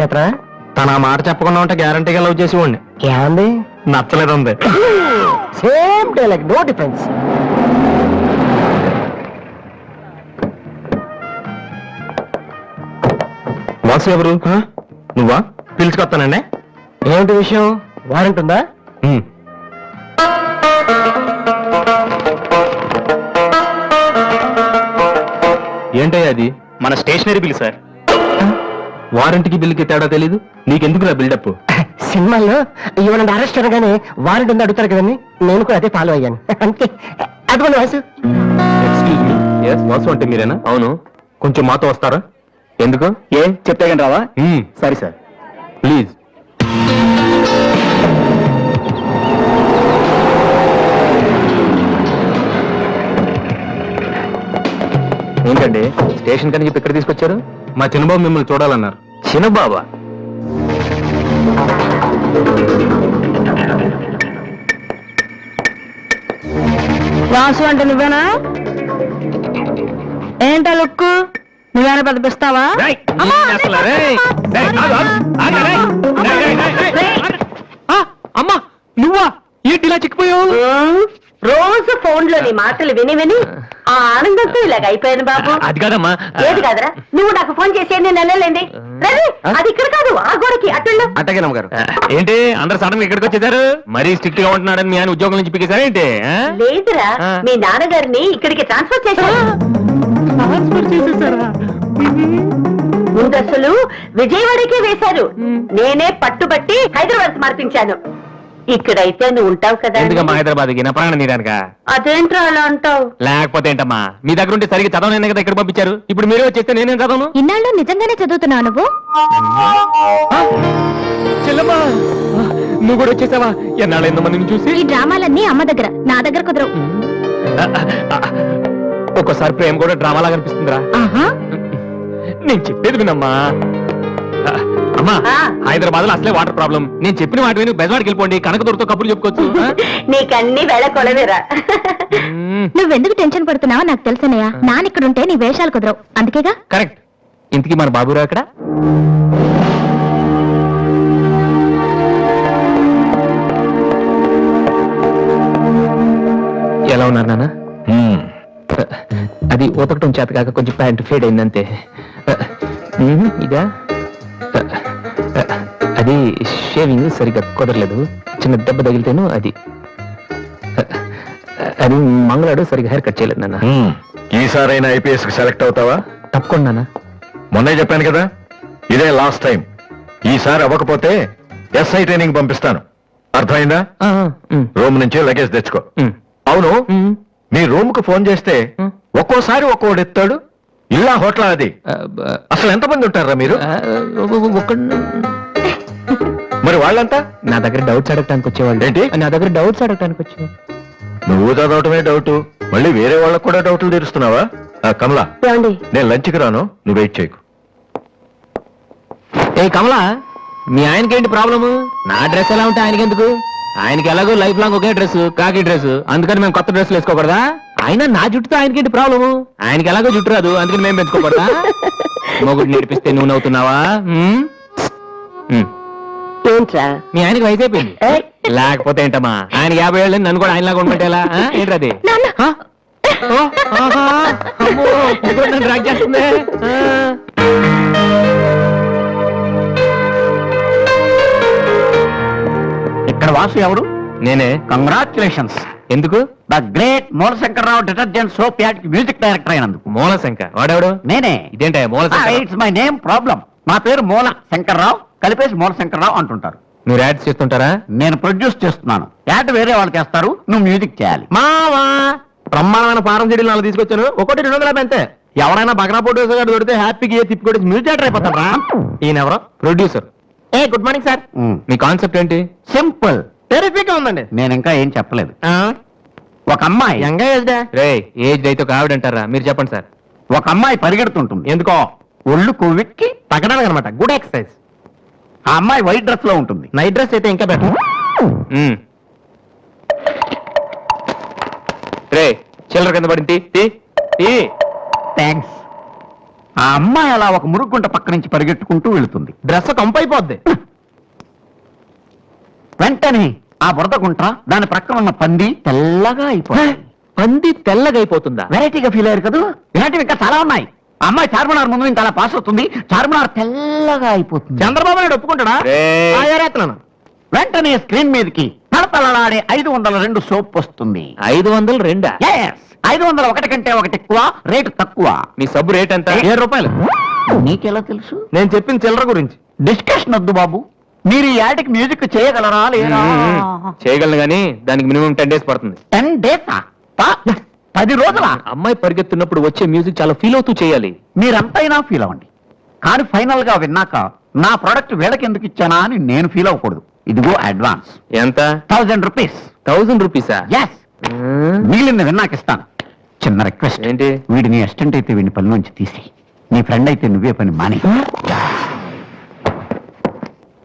చేస్తా? తన ఆ మాట చెప్పకుండా ఉంటే గ్యారంటీగా లవ్ చేసేవాడిని. ఏమంది? నచ్చలేదు ఉంది. Same dialogue, no difference. Vasu ఎవరు? నువ్వా? పిలుచుకొస్తానండి. ఏమిటి విషయం? వారెంట్ ఉందా? ఏంటయ్యా అది? మన స్టేషనరీ బిల్ సార్. వారంటీకి బిల్లుకి తేడా తెలీదు నీకెందుకురా బిల్డప్? సినిమాల్లో ఇవ్వనండి అరెస్ట్ అనగానే వారెంట్ ఉందా అడుగుతారు కదండి, నేను కూడా అదే ఫాలో అయ్యాను. అంతే. అటువంటి వాసు. Excuse me. వాసు అంటే మీరేనా? అవును. కొంచెం మాతో వస్తారా? ఎందుకు? ఏ చెప్తే కానీ రావా? సరే సార్, ప్లీజ్. ఏంటండి స్టేషన్ కని చెప్పి ఇక్కడ తీసుకొచ్చారు? మా చిన్నబాబు మిమ్మల్ని చూడాలన్నారు. చిన్నబాబా? వాసు అంటే నువ్వేనా? ఏంటా లుక్కు? నువ్వేనా పెద్దపిస్తావా? అమ్మా నువ్వా? ఏంటి ఇలా చిక్కిపోయావు? రోజు ఫోన్ లో నీ మాటలు విని విని ఆ ఆనందంతో ఇలాగ అయిపోయాను బాబు. అది కాదమ్మా. ఏది కాదురా, నువ్వు నాకు ఫోన్ చేసి నేను వెళ్ళలేండి. రవి, అది ఇక్కడ కాదు, ఆ గోడకి అటుల్లో. అట్టగేనమ్మ గారు. ఏంటి అందరు సడన్ గా ఇక్కడికి వచ్చేసారు? మరీ స్ట్రిక్ట్ గా ఉంటున్నాడని మీ ఆయన ఉద్యోగం నుంచి పిగేశారా ఏంటి? లేదురా, మీ నాన్నగారిని ఇక్కడికి ట్రాన్స్ఫర్ చేశారు. ముందు అసలు విజయవాడకే వేశారు. నేనే పట్టుబట్టి హైదరాబాద్ మార్పించాను. ఇక్కడైతే నువ్వు ఉంటావు కదా. ఎందుకమ్మా హైదరాబాద్కి? నా ప్రాణం నీడానికా? అదేంట్రా అలా అంటావు? లేకపోతే ఏంటమ్మా, మీ దగ్గర ఉంటే సరిగ్గా చదవనే కదా ఇక్కడ పంపించారు. ఇప్పుడు మీరే వచ్చేస్తే నేనేం చదవను? ఇన్నాళ్ళు నిజంగానే చదువుతున్నావు నువ్వు? చెల్లమ్మా నువ్వు కూడా వచ్చేసావా? ఎన్నాళ్ళు ఎంతమందిని చూసి. ఈ డ్రామాలన్నీ అమ్మ దగ్గర, నా దగ్గర కుదరవు. ఒక్కోసారి ప్రేమ కూడా డ్రామాలా కనిపిస్తుందిరా. నేను చెప్పేది వినమ్మా. అమ్మా హైదరాబాద్ లో అసలే వాటర్ ప్రాబ్లం. నేను చెప్పిన వాటి విని బెజవాడికి వెళ్ళిపోండి, కనకదుర్తో కబుర్లు చెప్పుకోవచ్చు. నీకన్నీ వేళ కొలవేరా. నువ్వెందుకు టెన్షన్ పడుతున్నావో నాకు తెలుసనయ్యా. నానిక్కడుంటే నీ వేషాలు కుదరవు, అందుకేగా. కరెక్ట్. ఇంతకీ మన బాబురావు ఎక్కడ? ఎలా ఉన్నారు నాన్న? అది ఉతకటం చేత కాక కొంచెం ప్యాంట్ ఫేడ్ అయిందంతే. ఇదా? అది షేవింగ్ సరిగ్గా కుదరలేదు, చిన్న దెబ్బ తగిలితేను. అది మంగళాడు సరిగ్గా హెయిర్ కట్ చేయలేదు నాన్న. ఈసారైనా ఐపీఎస్ కి సెలెక్ట్ అవుతావా? తప్పకుండా నాన్న. మొన్నే చెప్పాను కదా, ఇదే లాస్ట్ టైం. ఈసారి అవ్వకపోతే ఎస్ఐ ట్రైనింగ్ పంపిస్తాను, అర్థమైందా? రూమ్ నుంచి లగేజ్ తెచ్చుకో. అవును, మీ రూమ్ కు ఫోన్ చేస్తే ఒక్కోసారి ఒక్కోడు ఎత్తాడు. ఇల్లా హోటల్ అది? అసలు ఎంతమంది ఉంటారా మీరు? మరి వాళ్ళంతా నా దగ్గర డౌట్స్ అడగటానికి వచ్చేవాళ్ళు. ఏంటి? నా దగ్గర డౌట్స్ అడగటానికి వచ్చేవాళ్ళు. నువ్వు చదవటమే డౌట్, మళ్ళీ వేరే వాళ్ళకు కూడా డౌట్లు తీరుస్తున్నావా? కమలా, నేను లంచ్కి రాను, నువ్వు వెయిట్ చేయకు. ఏ కమలా, మీ ఆయనకేంటి ప్రాబ్లము? నా డ్రెస్ ఎలా ఉంటే ఆయనకి ఎందుకు? ఆయనకి ఎలాగో లైఫ్ లాంగ్ ఒకే డ్రెస్, కాకి డ్రెస్, అందుకని మేము కొత్త డ్రెస్లు వేసుకోకూడదా? ఆయన నా జుట్టుతో ఆయనకేంటి ప్రాబ్లము? ఆయనకి ఎలాగో జుట్టు రాదు, అందుకని మేము పెంచుకోకూడదా? మొగుడు నేర్పిస్తే నువ్వు నవ్వుతున్నావా? ఏంట్రా, మీ ఆయనకి వయసు అయిపోయింది. లేకపోతే ఏంటమ్మా, ఆయన 50 ఏళ్ళు నన్ను కూడా ఆయనలాగా ఉండమంటే ఎలా? ఏంటది? డ్రాక్ చేస్తుంది. ఇక్కడ వాసు ఎవరు? నేనే. కంగ్రాచులేషన్స్. ఎందుకు? The great Moolashankararao detergent soap ad music director అయినందుకు. మూలశంకర్ వాడెవడు? నేనే. ఇదేంటే Moolashankar? It's my name problem. నా పేరు మూల శంకర్రావు, కలిపేసి మూలశంకరరావు అంటుంటారు. మీరు యాడ్స్ చేస్తుంటారా? నేను ప్రొడ్యూస్ చేస్తున్నాను. యాడ్ వేరే వాళ్ళు చేస్తారు, నువ్వు మ్యూజిక్ చేయాలి. మావా బ్రహ్మాండమైన ఫారం చెడీలు నాలుగు తీసుకొచ్చాను, ఒకటి 250 అంతే. ఎవరైనా బగ్రా ప్రొడ్యూసర్ గారు దొరికితే హ్యాపీగా తిప్పికొట్టి మ్యూజిక్ డైరెక్టర్ అయిపోతారా? ఈయన ఎవరో producer. A good morning sir. Me concept ఏంటి? సింపుల్, టెరిఫిక్ గా ఉందండి. నేను ఇంకా ఏం చెప్పలేదు. ఒక అమ్మాయి రే ఏజ్ అయితే ఒక ఆవిడ అంటారా? మీరు చెప్పండి సార్. ఒక అమ్మాయి పరిగెడుతుంటుంది. ఎందుకో? ఒళ్ళు కొవ్వెక్కి తగ్గడానికి అనమాట. Good exercise. ఆ అమ్మాయి వైట్ డ్రెస్ లో ఉంటుంది. నైట్ డ్రెస్ అయితే ఇంకా బెటర్. రే చిల్లర కింద పడింది. థ్యాంక్స్. ఆ అమ్మాయి అలా ఒక మురుగుంట పక్క నుంచి పరిగెట్టుకుంటూ వెళుతుంది. డ్రెస్ కంపైపోద్ది. వెంటనే ఆ బురద గుంట దాని ప్రక్కన ఉన్న పంది తెల్లగా అయిపోయింది. పంది తెల్లగా అయిపోతుందా? వెరైటీగా ఫీల్ అయ్యారు కదా. ఇలాంటివి ఇంకా చాలా ఉన్నాయి. ఆ అమ్మాయి చార్మినార్ ముందు ఇంకా అలా పాస్ అవుతుంది. చార్మినార్ తెల్లగా అయిపోతుంది. చంద్రబాబు నాయుడు ఒప్పుకుంటాడా? రేయ్. ఆ, ఏరేస్తున్నాను. వెంటనే స్క్రీన్ మీదకి తలతలలాడే 502 సోప్ వస్తుంది. 502. Yes, 501 కంటే ఒకటి ఎక్కువ, రేటు తక్కువ. మీ సబ్బు రేట్ ఎంత? 7 రూపాయలు. నీకెలా తెలుసు? నేను చెప్పిన చిల్లర గురించి. డిస్కషన్ వద్దు బాబు. మీరు ఈ యాడ్కి మ్యూజిక్ చేయగలరా లేదా? చేయగలను గానీ దానికి మినిమం 10 days పడుతుంది. 10 days 10 రోజుల. అమ్మాయి పరిగెత్తున్నప్పుడు వచ్చే మ్యూజిక్ చాలా ఫీల్ అవుతూ చేయాలి. మీరంతైనా ఫీల్ అవ్వండి, కానీ ఫైనల్ గా విన్నాక నా ప్రోడక్ట్ వీళ్ళకి ఎందుకు ఇచ్చానా అని నేను ఫీల్ అవ్వకూడదు. ఇదిగో అడ్వాన్స్. ఎంత? 1000 రూపీస్. 1000 రూపీసా? ఎస్, మిగిలిన విన్నాక ఇస్తాను. చిన్న రిక్వెస్ట్. ఏంటి? వీడి నీ అసిస్టెంట్ అయితే వీడిని పని నుంచి తీసి, నీ ఫ్రెండ్ అయితే నువ్వే పని మాని.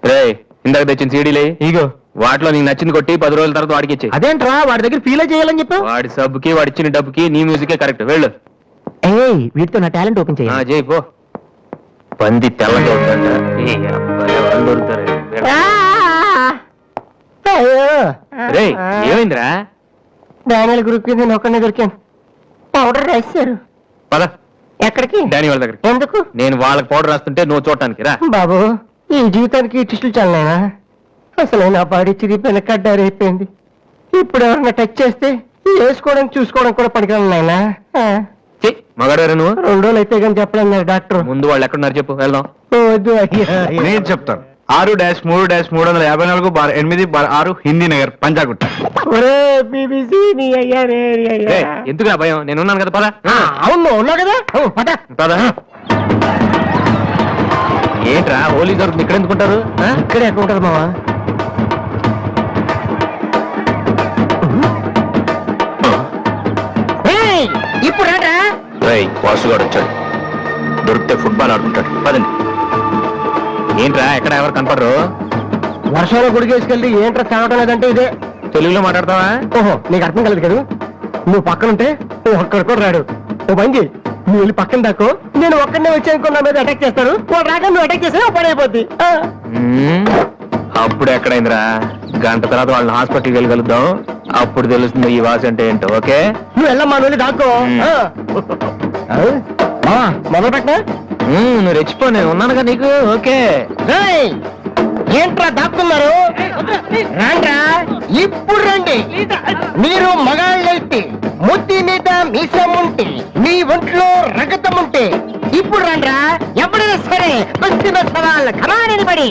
రే, ఇందాక తెచ్చిన సీడీలే ఇగో వాటిలో నీకు నచ్చింది కొట్టి 10 రోజుల తర్వాత వాడికి ఇచ్చే. అదేంట్రా వాడి దగ్గర ఫీల్ చేయాలని చెప్పావు? వాడి సబ్బుకి వాడి ఇచ్చిన డబ్బుకి నీ మ్యూజికే కరెక్ట్. వెళ్ళు. ఏయ్, వీటితో నా టాలెంట్ ఓపెన్ చేయాలి. చేయి పో. పంది తెల్లగా ఉందంట. ఏ అబ్బాయి, ఎవరు దొరుకుతారు? రే, ఏమైందిరా? డానియల్ గ్రూప్ నేను ఒక్కనే దొరికాను. పౌడర్ రాశారు. పద ఎక్కడికి? డానీ వాళ్ళ దగ్గరికి. ఎందుకు? నేను వాళ్ళకి పౌడర్ రాస్తుంటే నువ్వు చూడటానికి రా. బాబు, ఈ జీవితానికి టిస్టులు చాలనా? అసలు నా బాడీ చిరిగిపోయిన కడ్డారైపోయింది. ఇప్పుడు ఎవరన్నా టచ్ చేస్తే వేసుకోవడం చూసుకోవడం కూడా పడికాను నాయనా. మగాడారా నువ్వు? 2 రోజులు అయితే కానీ చెప్పలేదు డాక్టర్. ముందు వాళ్ళు ఎక్కడున్నారు చెప్పు, వెళ్దాం. వద్దు అయ్యా. నేను చెప్తాను. 6-3-380-8/6 హిందీ నగర్ పంజాగుట్ట. ఒరే బీబీసీ నీ అయ్యా రే నీ అయ్యా. ఏయ్, ఎందుకురా భయం? నేను ఉన్నాను కదా. పద. అవును ఉన్నావు కదా. పద. పద. ఏంట్రా హోలీ దొరుకుతుంది ఇక్కడ ఎందుకుంటారు? ఇక్కడే ఎక్కడ ఉంటారు మావా? ఇప్పుడు రాటా. వాసుగాడు వచ్చాడు. దొరికితే ఫుట్బాల్ ఆడుకుంటాడు. పదండి. ఏంట్రా ఎక్కడ ఎవరు కనపడరు? వర్షంలో గుడికేసుకెళ్ళి ఏంట్రా తాగటం లేదంటే ఇదే. తెలుగులో మాట్లాడతావా? ఓహో, నీకు అర్థం కలదు కదా. నువ్వు పక్కనుంటే ఒక్కడు కూడా రాడు. ఓ బంగి, నువ్వు వెళ్ళి పక్కన దాకో. నేను ఒక్కడనే వచ్చానుకో, నా మీద అటాక్ చేస్తారు. వాడు రాక నువ్వు అటాక్ చేస్తే పని అయిపోద్ది. అప్పుడు ఎక్కడైందిరా? గంట తర్వాత వాళ్ళని హాస్పిటల్కి వెళ్ళగలుగుతాం. అప్పుడు తెలుస్తుంది ఈ వాసి అంటే ఏంటో. ఓకే, నువ్వు వెళ్ళమ్మా, నువ్వు వెళ్ళి దాక్కో. మొదలు పెట్టినా నువ్వు రెచ్చిపో, నేను ఉన్నానుగా నీకు. ఓకే. ఏంట్రా దాక్కున్నారు? రాండ్రా, ఇప్పుడు రండి. మీరు మగాళ్ళైతే ముద్ది మీద మీసం ఉంటే, మీ ఒంట్లో రగతం ఉంటే ఇప్పుడు రండ్రా. ఎప్పుడైనా సరే బస్తి సవాళ్ళు కమానని పడి.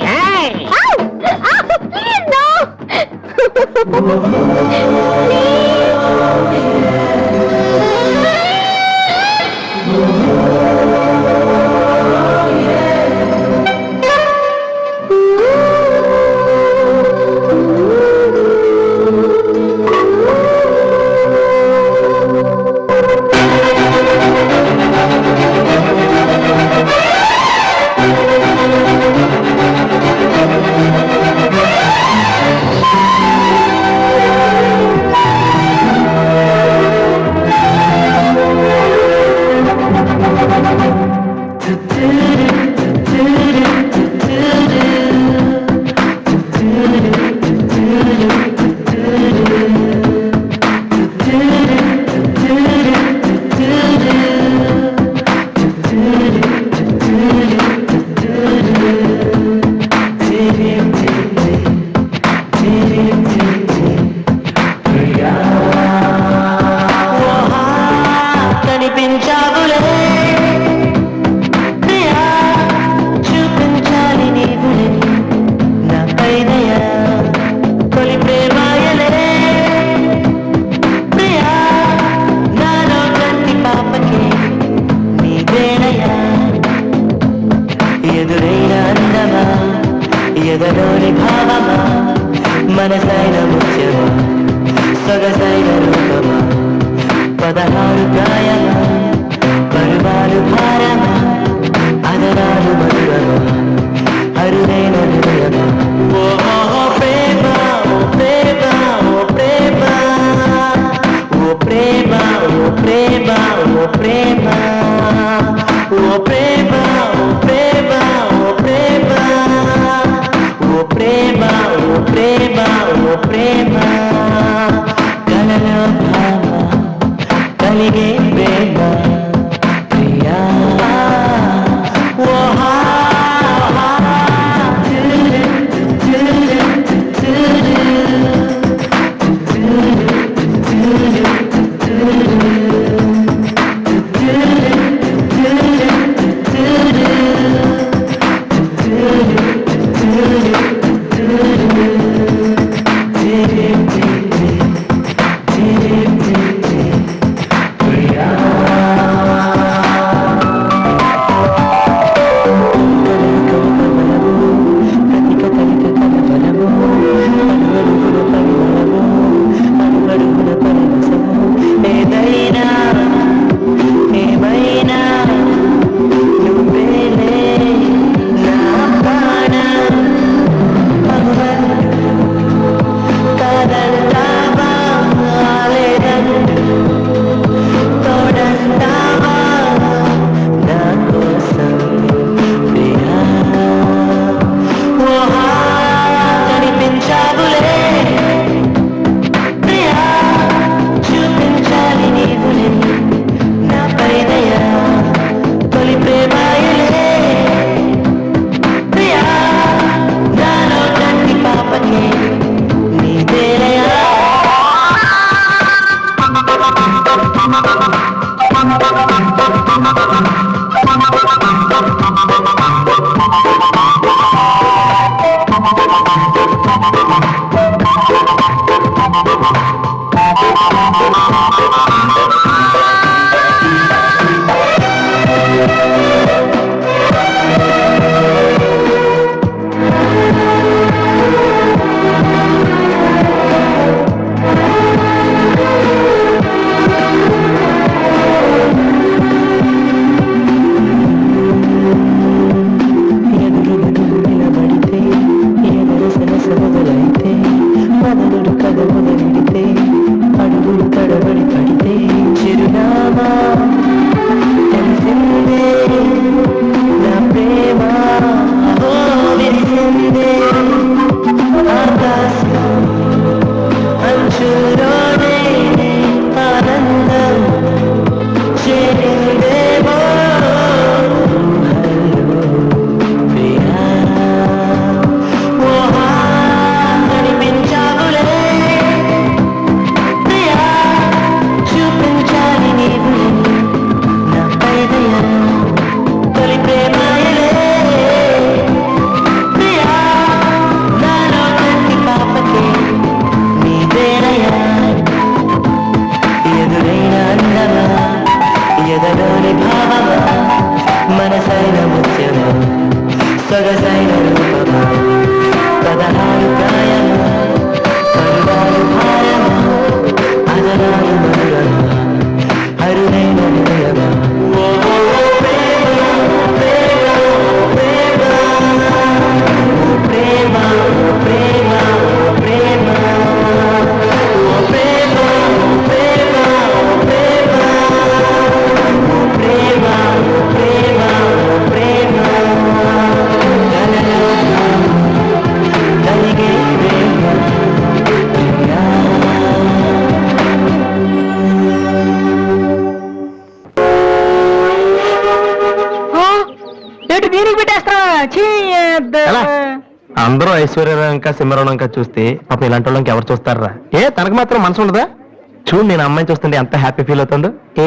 ఎదలోని భావమా, మనసైన ముత్యమా, సొగసైన రూపమా, 16 గాయమా, పరువాలు భారమా, అదరాలు మధురమా, అరుదైన హృదయమా. ఓ ప్రేమ, ఓ ప్రేమ, ఓ ప్రేమ, ఓ ప్రేమ, ఓ ప్రేమ, ఓ ప్రేమ, ఓ ప్రేమ. ఎదురుగా నిలబడితే ఎదరు సరస మొదలైతే మొదలు కథ మొదలెడితే అడుగులు తడబడి పడితే చిరునామా తెలిసిందే నా ప్రేమ ఓ విరిసిందే ఆకాశం అంచులోనే ఆనందం చేరిందేమో ప్రియా ఓహా కనిపించావులే ప్రియా చూపించాలి నీవు నా పైదయా తొలి ప్రేమాయలే ప్రియా నాలో కంటి పాపకే నీదేనయా ఎదురైన అందమా ఎదలోని భావమా మనసైన ముత్యమా సొగసైన రూపమా 16 ప్రాయమా పరువాలు భారమా అదనాలు మధురమా అరుణైన హృదయమా ఓ ప్రేమ ప్రేమ ప్రేమ ప్రేమ ప్రేమ ప్రేమ ఓ ప్రేమ ప్రేమ ప్రేమ ప్రేమ ప్రేమ ప్రేమ కలిగే ప్రేమ ఏంటి దీనికి పెట్టేస్తా ఎలా? అందరూ ఐశ్వర్యరావు ఇంకా సింహరావు ఇంకా చూస్తే పాప ఇలాంటి వాళ్ళకి ఎవరు చూస్తారా? ఏ తనకు మాత్రం మనసు ఉండదా? చూడు నేను అమ్మాయిని చూస్తుంటే ఎంత హ్యాపీ ఫీల్ అవుతుందో. ఏ